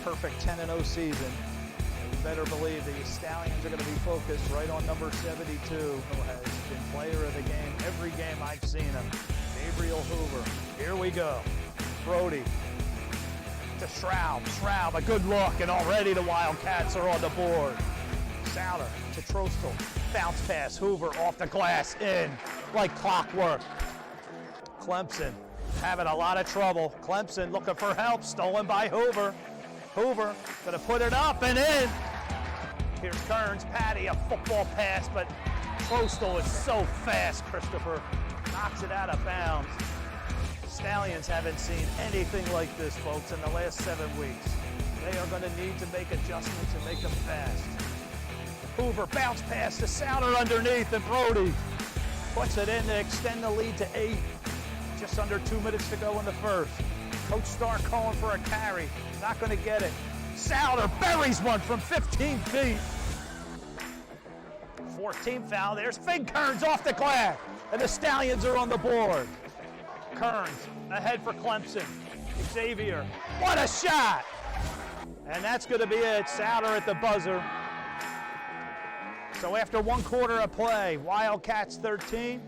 perfect 10-0 season. You better believe the Stallions are going to be focused right on number 72, who has been player of the game every game I've seen him. Gabriel Hoover. Here we go. Brody to Shroud. Shroud, a good look, and already the Wildcats are on the board. Souter to Trostel. Bounce pass. Hoover off the glass, in like clockwork. Clemson having a lot of trouble. Clemson looking for help. Stolen by Hoover. Hoover gonna put it up and in. Here's Kearns. Patty, a football pass, but Trostel is so fast. Christopher knocks it out of bounds. Stallions haven't seen anything like this, folks, in the last 7 weeks. They are going to need to make adjustments and make them fast. Hoover, bounce pass to Souter underneath, and Brody puts it in to extend the lead to 8. Just under 2 minutes to go in the first. Coach Starr calling for a carry. Not going to get it. Souter buries one from 15 feet. 14th foul. There's Fig Kearns off the glass, and the Stallions are on the board. Kearns ahead for Clemson. Xavier, what a shot! And that's going to be it. Souter at the buzzer. So after 1 quarter of play, Wildcats 13,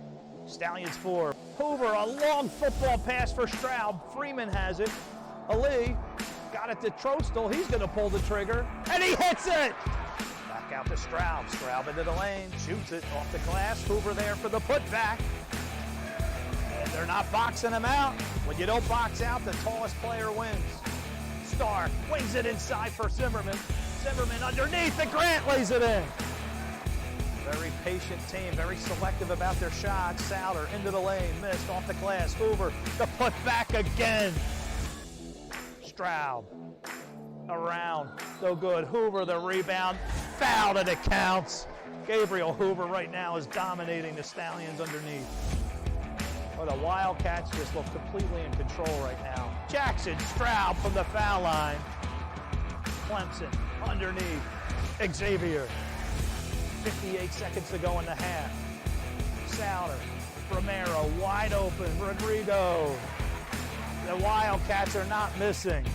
Stallions 4. Hoover, a long football pass for Stroud. Freeman has it. Ali got it to Trostel. He's going to pull the trigger, and he hits it! Back out to Stroud. Stroud into the lane, shoots it off the glass. Hoover there for the putback. And they're not boxing him out. When you don't box out, the tallest player wins. Starr wings it inside for Zimmerman. Zimmerman underneath, and Grant lays it in. Very patient team, very selective about their shots. Souter into the lane, missed off the glass. Hoover, the putback again. Stroud around, no good. Hoover, the rebound, fouled, and it counts. Gabriel Hoover right now is dominating the Stallions underneath. Well, the Wildcats just look completely in control right now. Jackson, Stroud from the foul line. Clemson underneath. Xavier. 58 seconds to go in the half. Souter, Romero, wide open. Rodrigo. The Wildcats are not missing.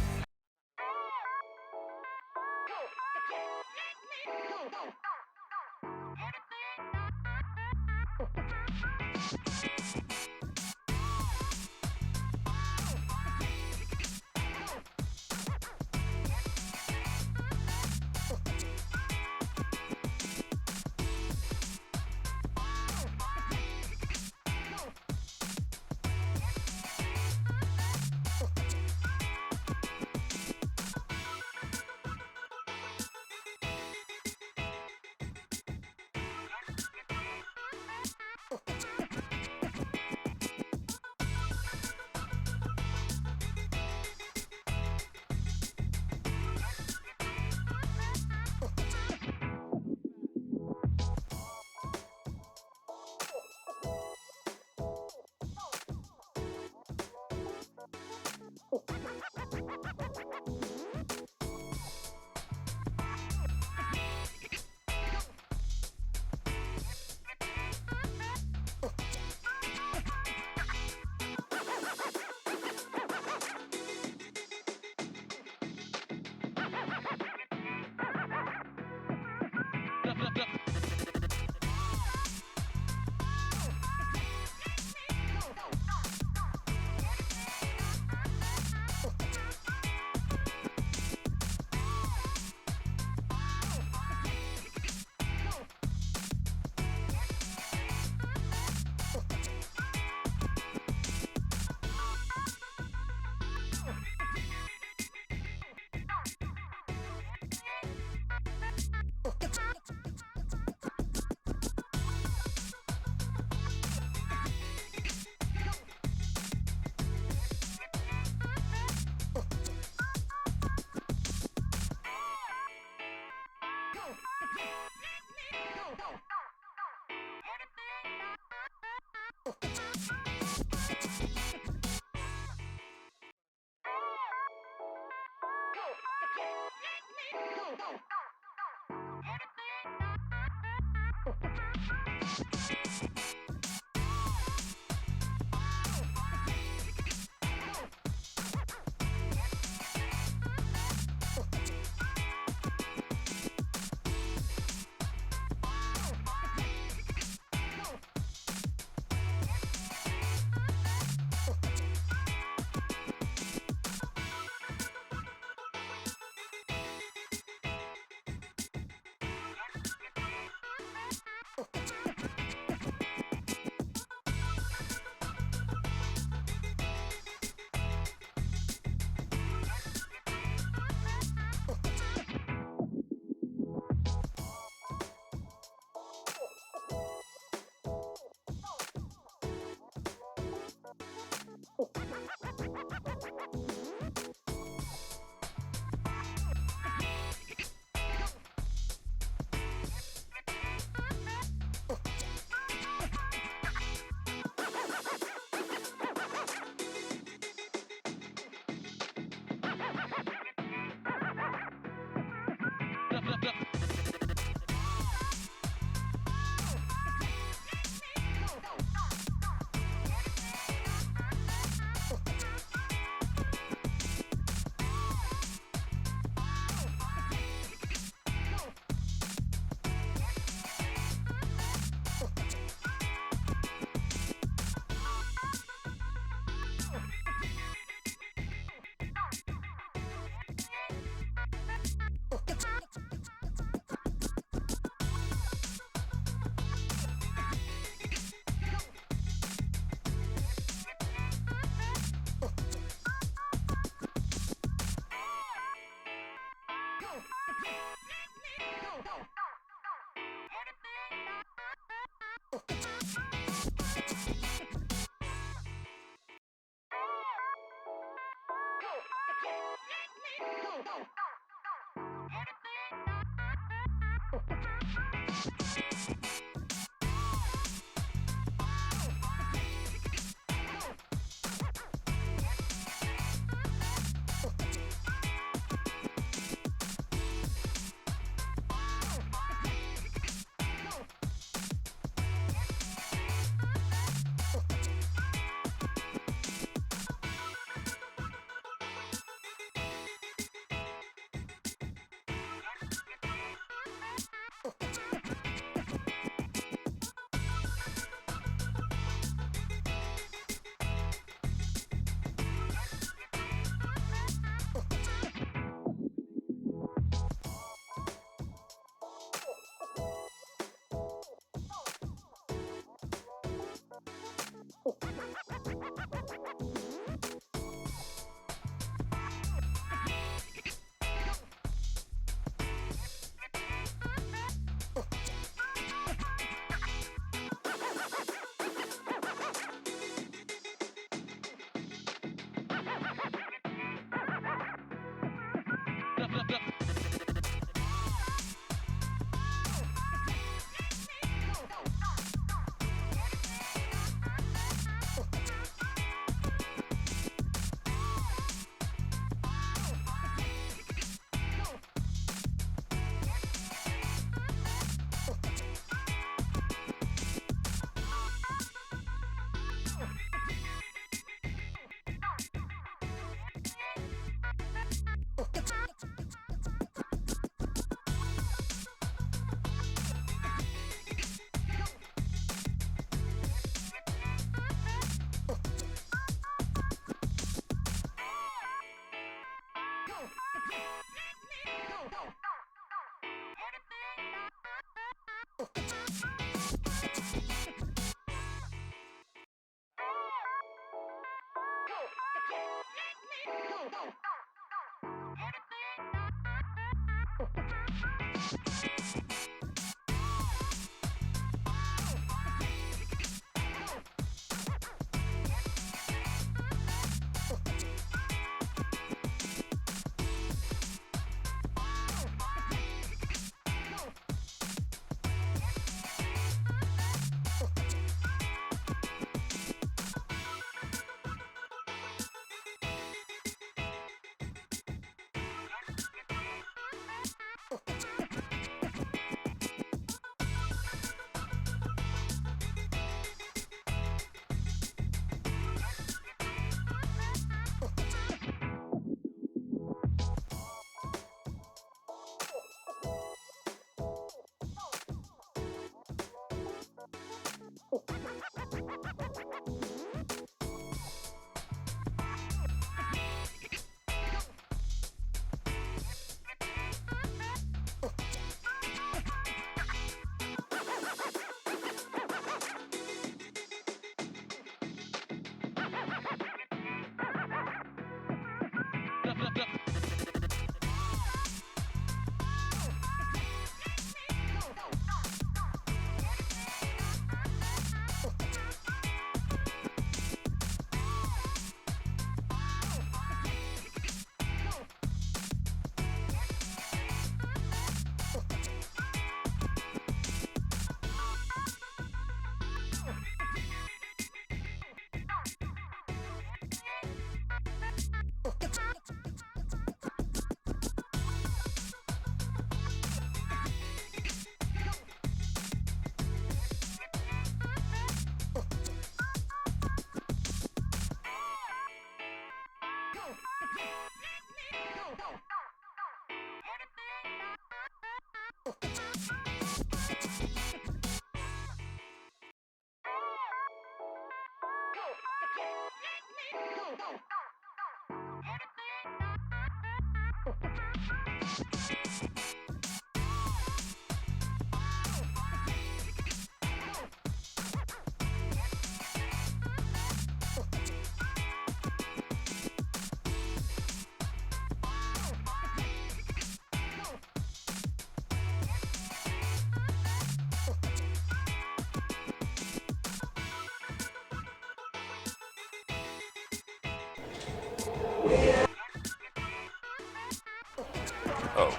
Oh,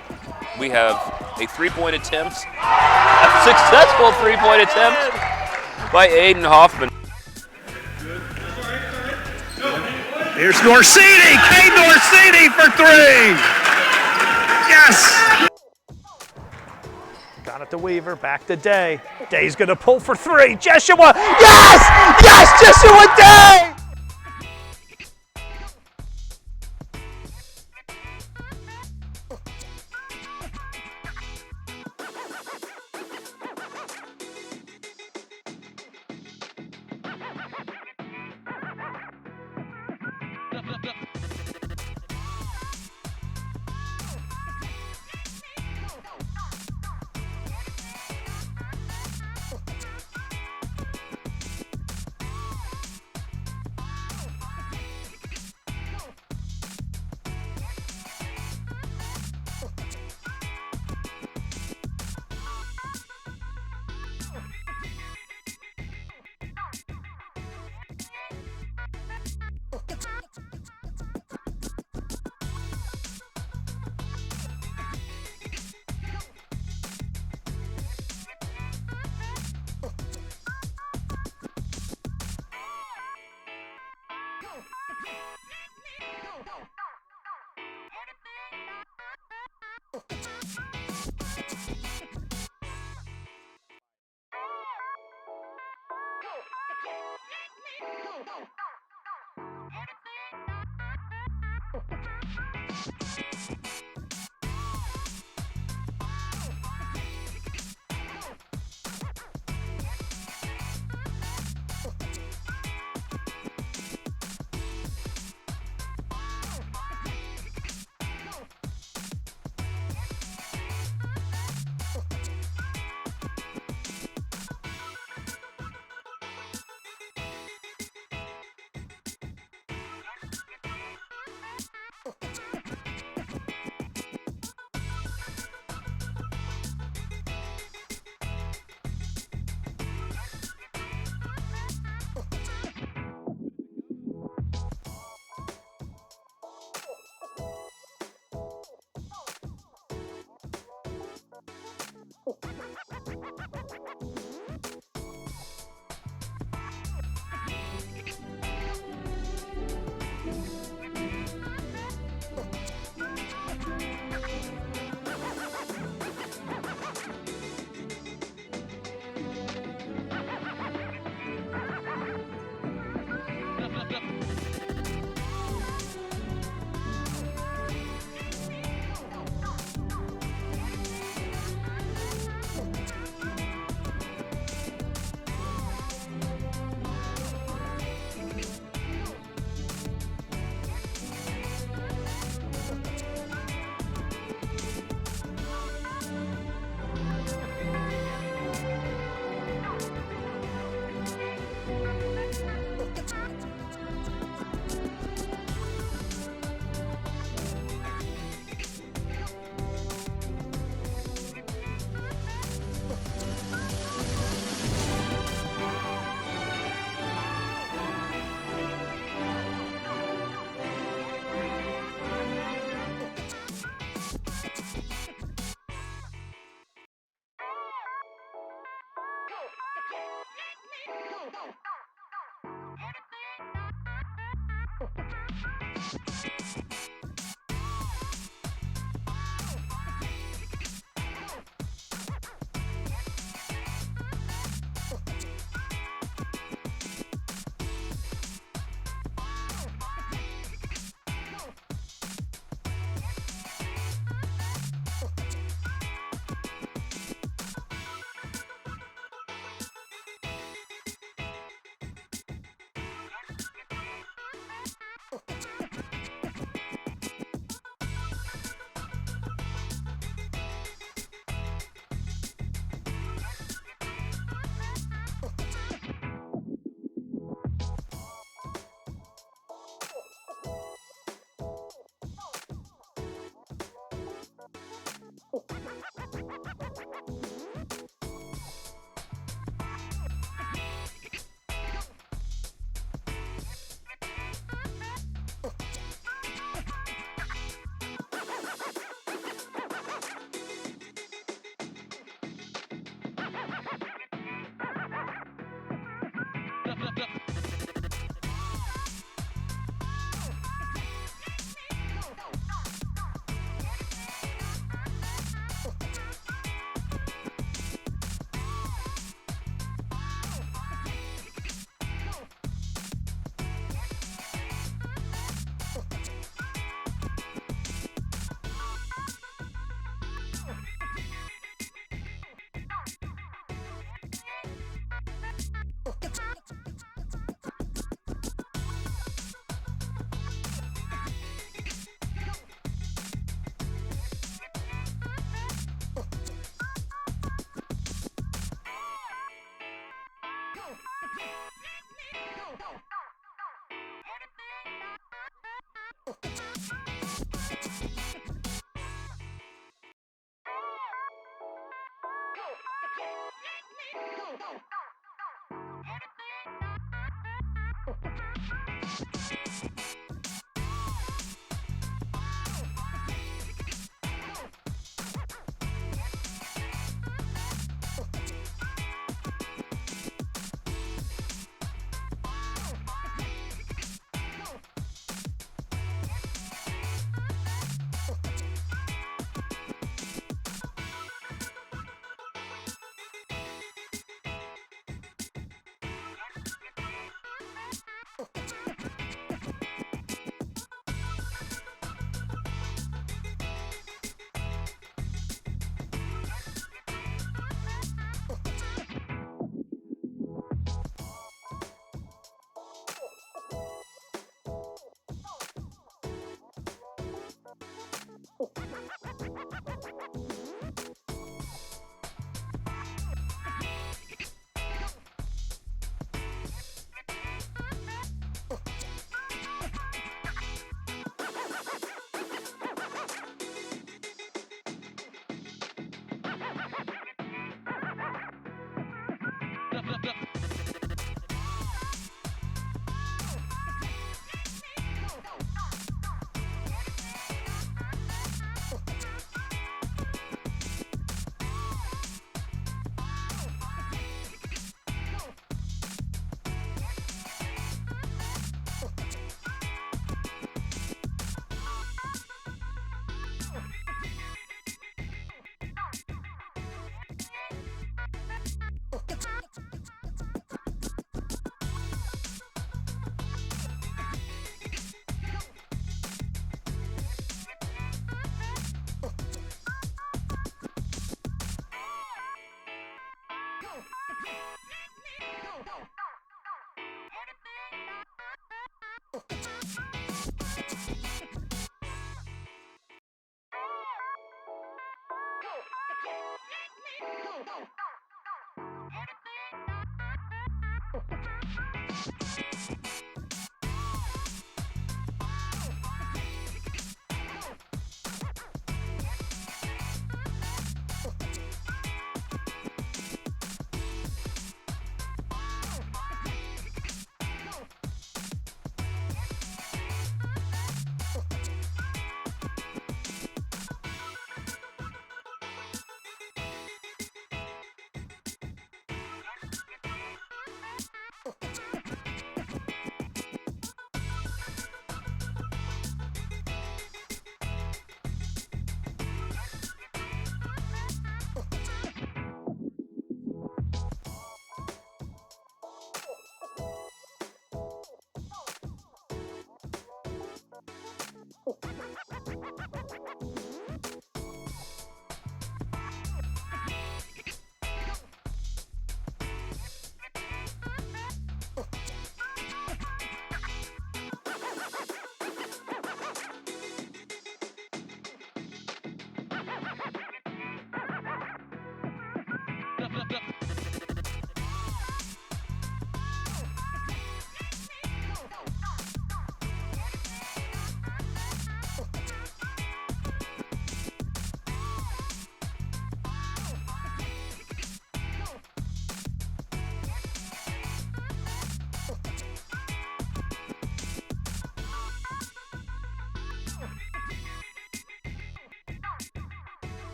we have a three-point attempt, a successful three-point attempt by Aiden Hoffman. Here's Dorsini, Kane Dorsini for three. Yes. Got it to Weaver, back to Day. Day's gonna pull for three. Jeshua, yes! Yes, Jeshua Day!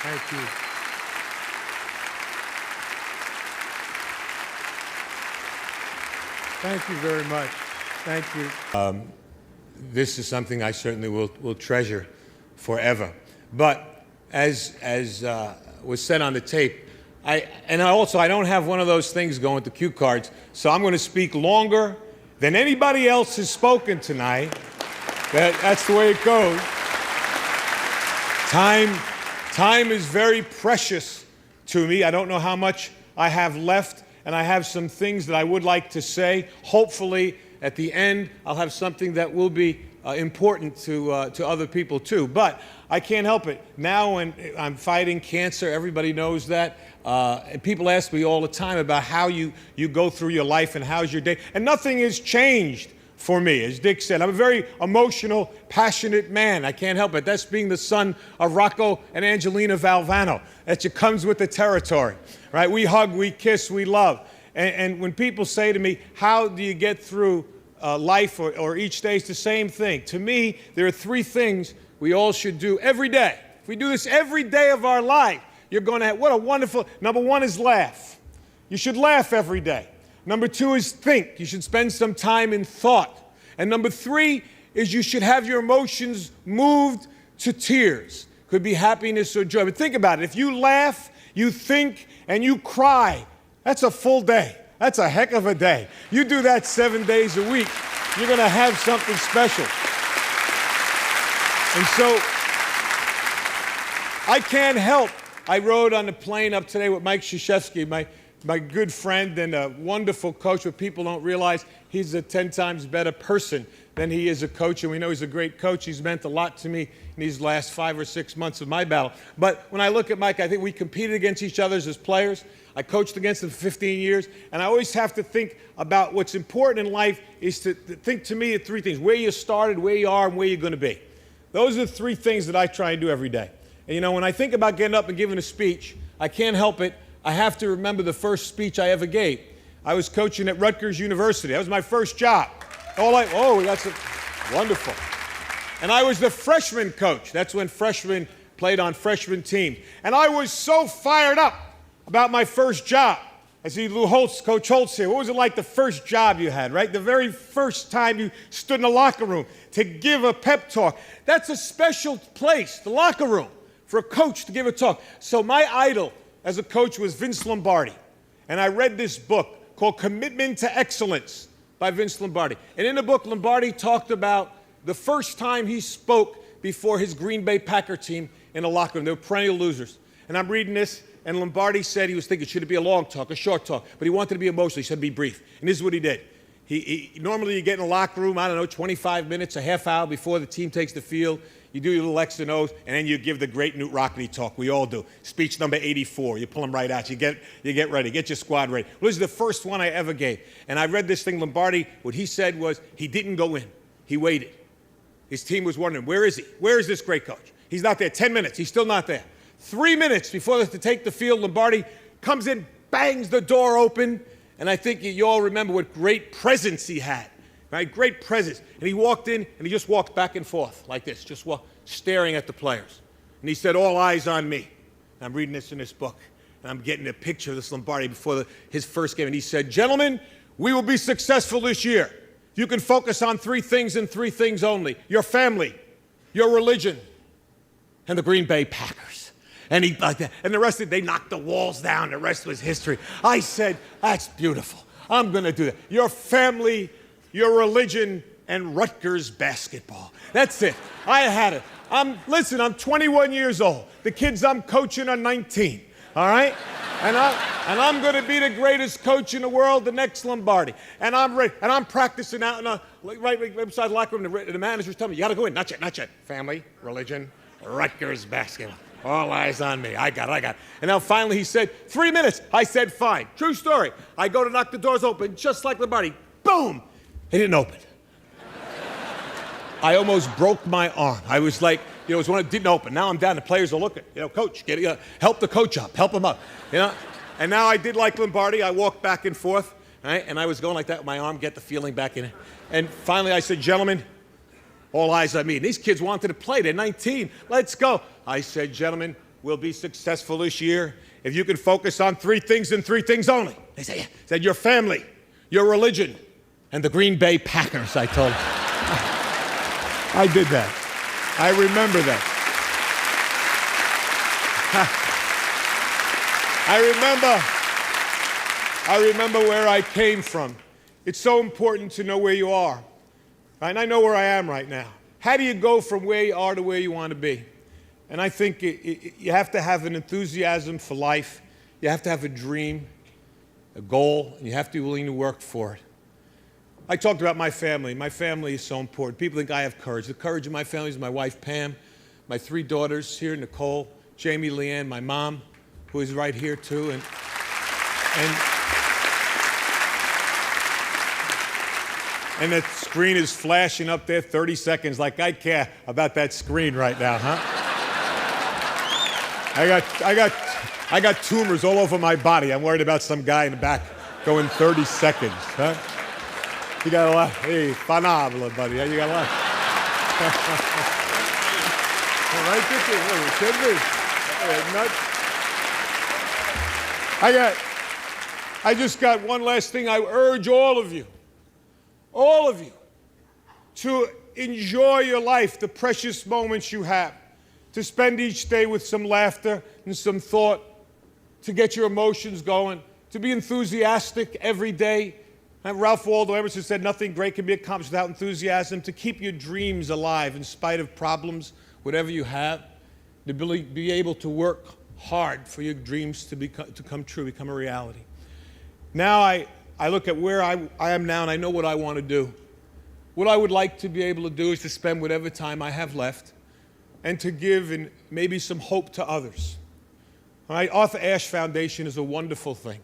Thank you. Thank you very much. Thank you. This is something I certainly will treasure forever. But as was said on the tape, I don't have one of those things going with the cue cards, so I'm going to speak longer than anybody else has spoken tonight. That's the way it goes. Time is very precious to me. I don't know how much I have left, and I have some things that I would like to say. Hopefully, at the end, I'll have something that will be important to other people too. But I can't help it. Now when I'm fighting cancer, everybody knows that. And people ask me all the time about how you go through your life and how's your day. And nothing has changed for me. As Dick said, I'm a very emotional, passionate man. I can't help it. That's being the son of Rocco and Angelina Valvano. That just comes with the territory, right? We hug, we kiss, we love. And when people say to me, how do you get through life or each day, it's the same thing. To me, there are three things we all should do every day. If we do this every day of our life, you're going to have, what a wonderful, number one is laugh. You should laugh every day. Number two is think. You should spend some time in thought. And number three is you should have your emotions moved to tears. Could be happiness or joy. But think about it. If you laugh, you think, and you cry, that's a full day. That's a heck of a day. You do that 7 days a week, you're going to have something special. And so, I can't help. I rode on the plane up today with Mike Krzyzewski, my good friend and a wonderful coach, but people don't realize he's a 10 times better person than he is a coach, and we know he's a great coach. He's meant a lot to me in these last 5 or 6 months of my battle. But when I look at Mike, I think we competed against each other as players. I coached against him for 15 years, and I always have to think about what's important in life is to think, to me, of three things: where you started, where you are, and where you're going to be. Those are the three things that I try and do every day. And, you know, when I think about getting up and giving a speech, I can't help it. I have to remember the first speech I ever gave. I was coaching at Rutgers University. That was my first job. That's wonderful. And I was the freshman coach. That's when freshmen played on freshman teams. And I was so fired up about my first job. I see Lou Holtz, Coach Holtz here. What was it like the first job you had, right? The very first time you stood in the locker room to give a pep talk. That's a special place, the locker room, for a coach to give a talk. So my idol as a coach was Vince Lombardi. And I read this book called Commitment to Excellence by Vince Lombardi. And in the book, Lombardi talked about the first time he spoke before his Green Bay Packer team in a locker room. They were perennial losers. And I'm reading this, and Lombardi said he was thinking, should it be a long talk, a short talk? But he wanted to be emotional. He said, be brief. And this is what he did. Normally you get in a locker room, 25 minutes, a half hour before the team takes the field. You do your little X and O's, and then you give the great Newt Rockney talk. We all do. Speech number 84. You pull them right out. You get ready. Get your squad ready. Well, this is the first one I ever gave. And I read this thing, Lombardi, what he said was he didn't go in. He waited. His team was wondering, where is he? Where is this great coach? He's not there. 10 minutes. He's still not there. 3 minutes before they have to take the field, Lombardi comes in, bangs the door open, and I think you all remember what great presence he had. Right? Great presence. And he walked in, and he just walked back and forth like this, just staring at the players. And he said, all eyes on me. And I'm reading this in this book, and I'm getting a picture of this Lombardi before his first game. And he said, gentlemen, we will be successful this year. You can focus on three things and three things only: your family, your religion, and the Green Bay Packers. And he like that. And the rest of it, they knocked the walls down. The rest was history. I said, that's beautiful. I'm going to do that. Your family, your religion, and Rutgers basketball. That's it. I had it. Listen, I'm 21 years old. The kids I'm coaching are 19. All right? And I'm going to be the greatest coach in the world, the next Lombardi. And I'm ready. And I'm practicing out right beside the locker room. The manager's telling me, you got to go in. Not yet. Family, religion, Rutgers basketball. All eyes on me. I got it. And now finally he said, 3 minutes. I said, fine. True story. I go to knock the doors open, just like Lombardi. Boom! It didn't open. I almost broke my arm. I was like, it was when it didn't open. Now I'm down. The players are looking. Coach, help the coach up. Help him up. And now I did like Lombardi. I walked back and forth, right? And I was going like that with my arm, get the feeling back in it. And finally I said, gentlemen, all eyes on me. And these kids wanted to play. They're 19. Let's go. I said, gentlemen, will be successful this year if you can focus on 3 things and 3 things only. They said your family, your religion, and the Green Bay Packers, I told them. I did that. I remember that. I remember where I came from. It's so important to know where you are. And I know where I am right now. How do you go from where you are to where you want to be? And I think you have to have an enthusiasm for life. You have to have a dream, a goal, and you have to be willing to work for it. I talked about my family. My family is so important. People think I have courage. The courage of my family is my wife, Pam, my 3 daughters here, Nicole, Jamie, Leanne, my mom, who is right here too, and that screen is flashing up there 30 seconds like I care about that screen right now, huh? I got tumors all over my body. I'm worried about some guy in the back going 30 seconds, huh? You got a lot. Hey, phenomenal, buddy. You got a lot. I just got one last thing. I urge all of you, to enjoy your life, the precious moments you have, to spend each day with some laughter and some thought, to get your emotions going, to be enthusiastic every day. And Ralph Waldo Emerson said, nothing great can be accomplished without enthusiasm, to keep your dreams alive in spite of problems, whatever you have, to be able to work hard for your dreams to come true, become a reality. Now I look at where I am now, and I know what I want to do. What I would like to be able to do is to spend whatever time I have left and to give and maybe some hope to others. All right? Arthur Ashe Foundation is a wonderful thing.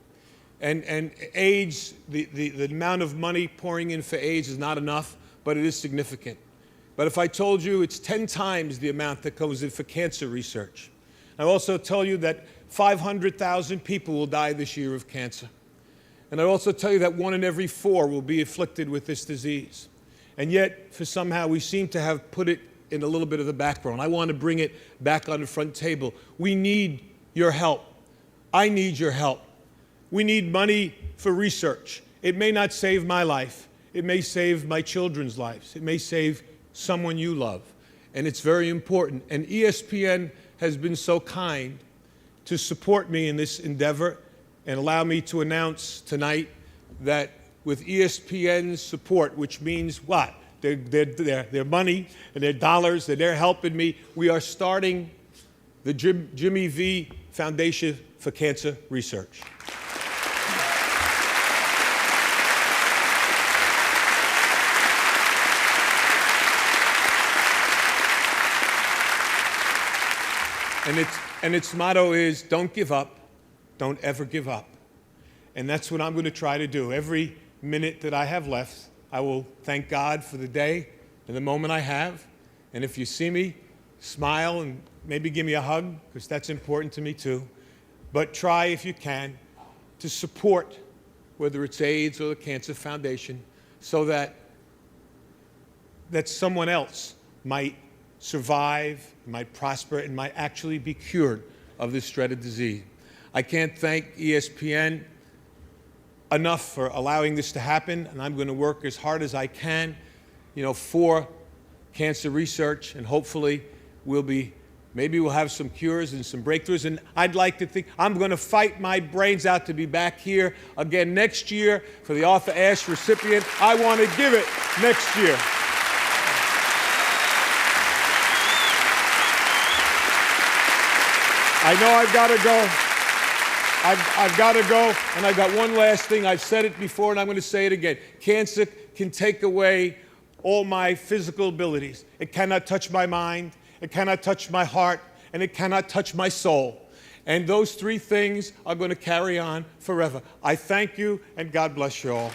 And AIDS, the amount of money pouring in for AIDS is not enough, but it is significant. But if I told you it's 10 times the amount that goes in for cancer research. I also tell you that 500,000 people will die this year of cancer. And I also tell you that 1 in every 4 will be afflicted with this disease. And yet, for somehow, we seem to have put it in a little bit of the background. I want to bring it back on the front table. We need your help. I need your help. We need money for research. It may not save my life. It may save my children's lives. It may save someone you love. And it's very important. And ESPN has been so kind to support me in this endeavor and allow me to announce tonight that with ESPN's support, which means what? Their money and their dollars, and they're helping me, we are starting the Jimmy V Foundation for Cancer Research. And its motto is, don't give up, don't ever give up. And that's what I'm going to try to do. Every minute that I have left, I will thank God for the day and the moment I have. And if you see me, smile and maybe give me a hug, because that's important to me too. But try, if you can, to support, whether it's AIDS or the Cancer Foundation, so that someone else might survive, might prosper, and might actually be cured of this dreaded disease. I can't thank ESPN enough for allowing this to happen, and I'm going to work as hard as I can, for cancer research, and hopefully maybe we'll have some cures and some breakthroughs. And I'd like to think I'm going to fight my brains out to be back here again next year for the Arthur Ashe recipient. I want to give it next year. I know I've got to go. I've got to go, and I've got one last thing. I've said it before, and I'm going to say it again. Cancer can take away all my physical abilities. It cannot touch my mind, it cannot touch my heart, and it cannot touch my soul. And those 3 things are going to carry on forever. I thank you, and God bless you all.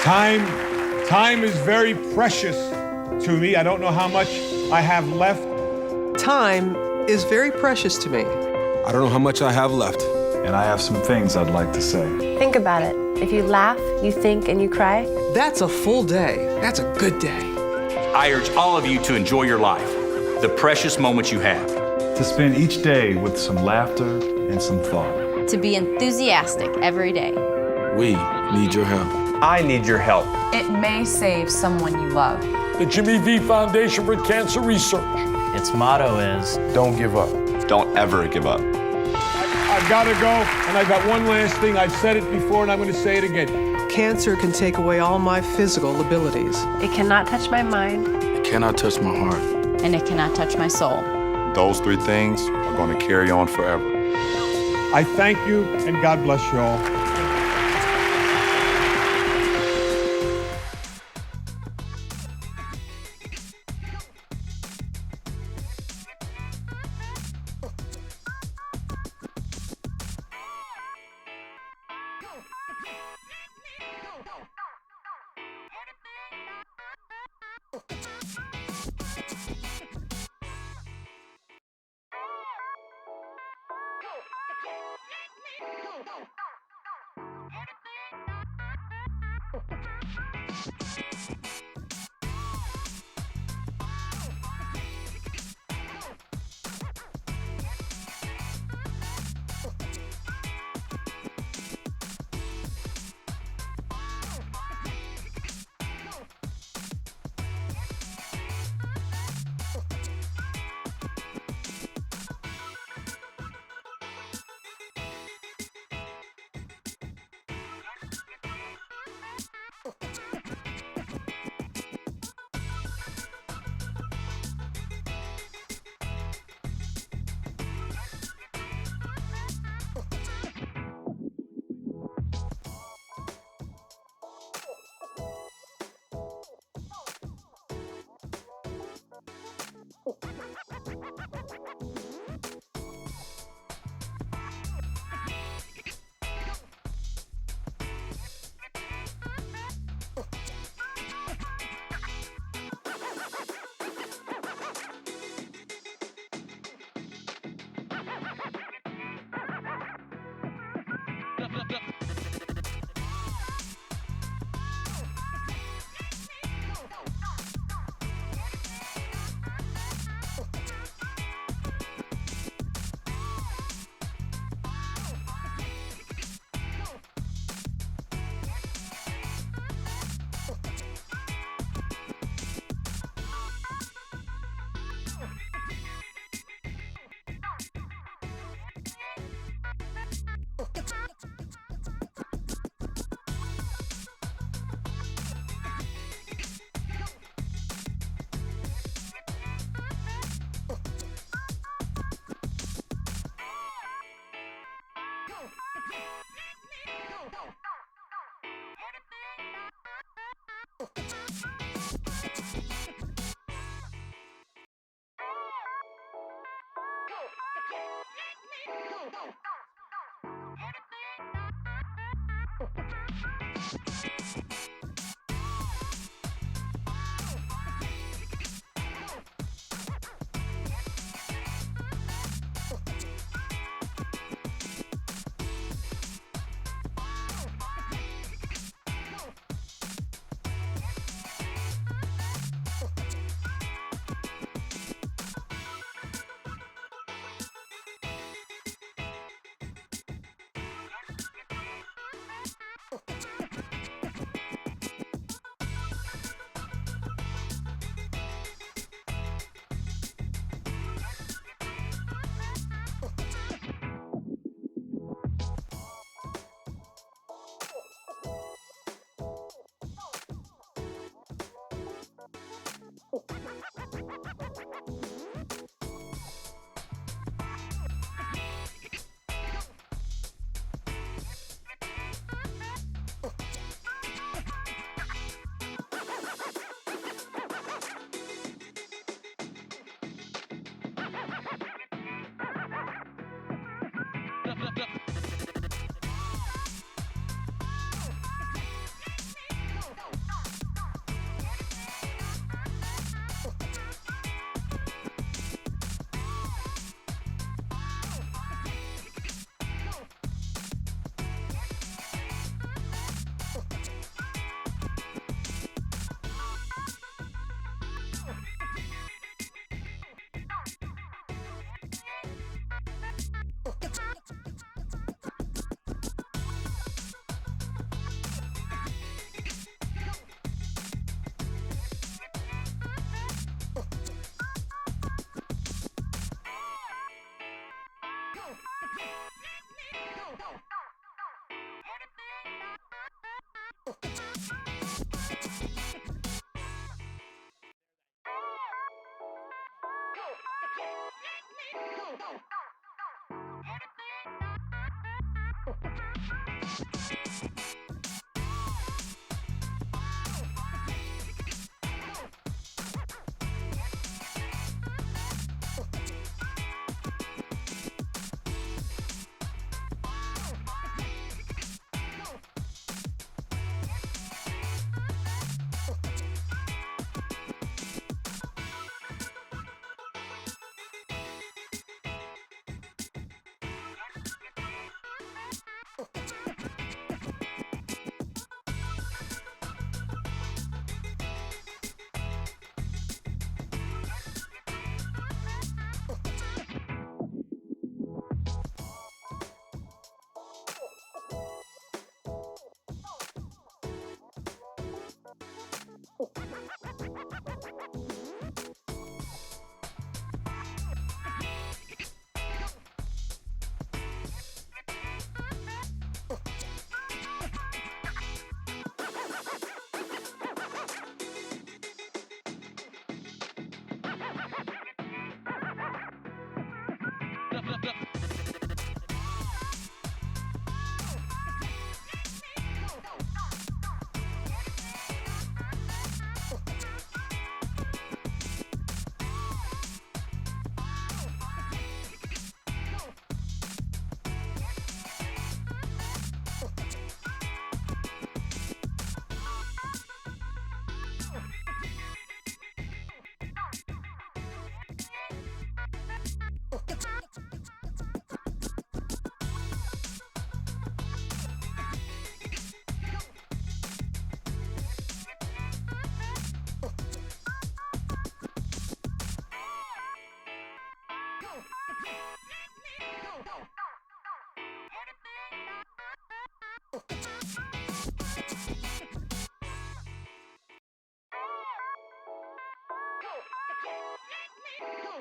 Time is very precious to me. I don't know how much I have left. Time is very precious to me. I don't know how much I have left. And I have some things I'd like to say. Think about it. If you laugh, you think, and you cry, That's a full day. That's a good day. I urge all of you to enjoy your life, the precious moments you have. To spend each day with some laughter and some thought. to be enthusiastic every day. We need your help. I need your help. It may save someone you love. The Jimmy V Foundation for Cancer Research. Its motto is, Don't give up. Don't ever give up. I've got to go, and I've got one last thing. I've said it before, and I'm going to say it again. Cancer can take away all my physical abilities. It cannot touch my mind, It cannot touch my heart. and it cannot touch my soul. Those three things are going to carry on forever. I thank you, and God bless you all.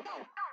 Go!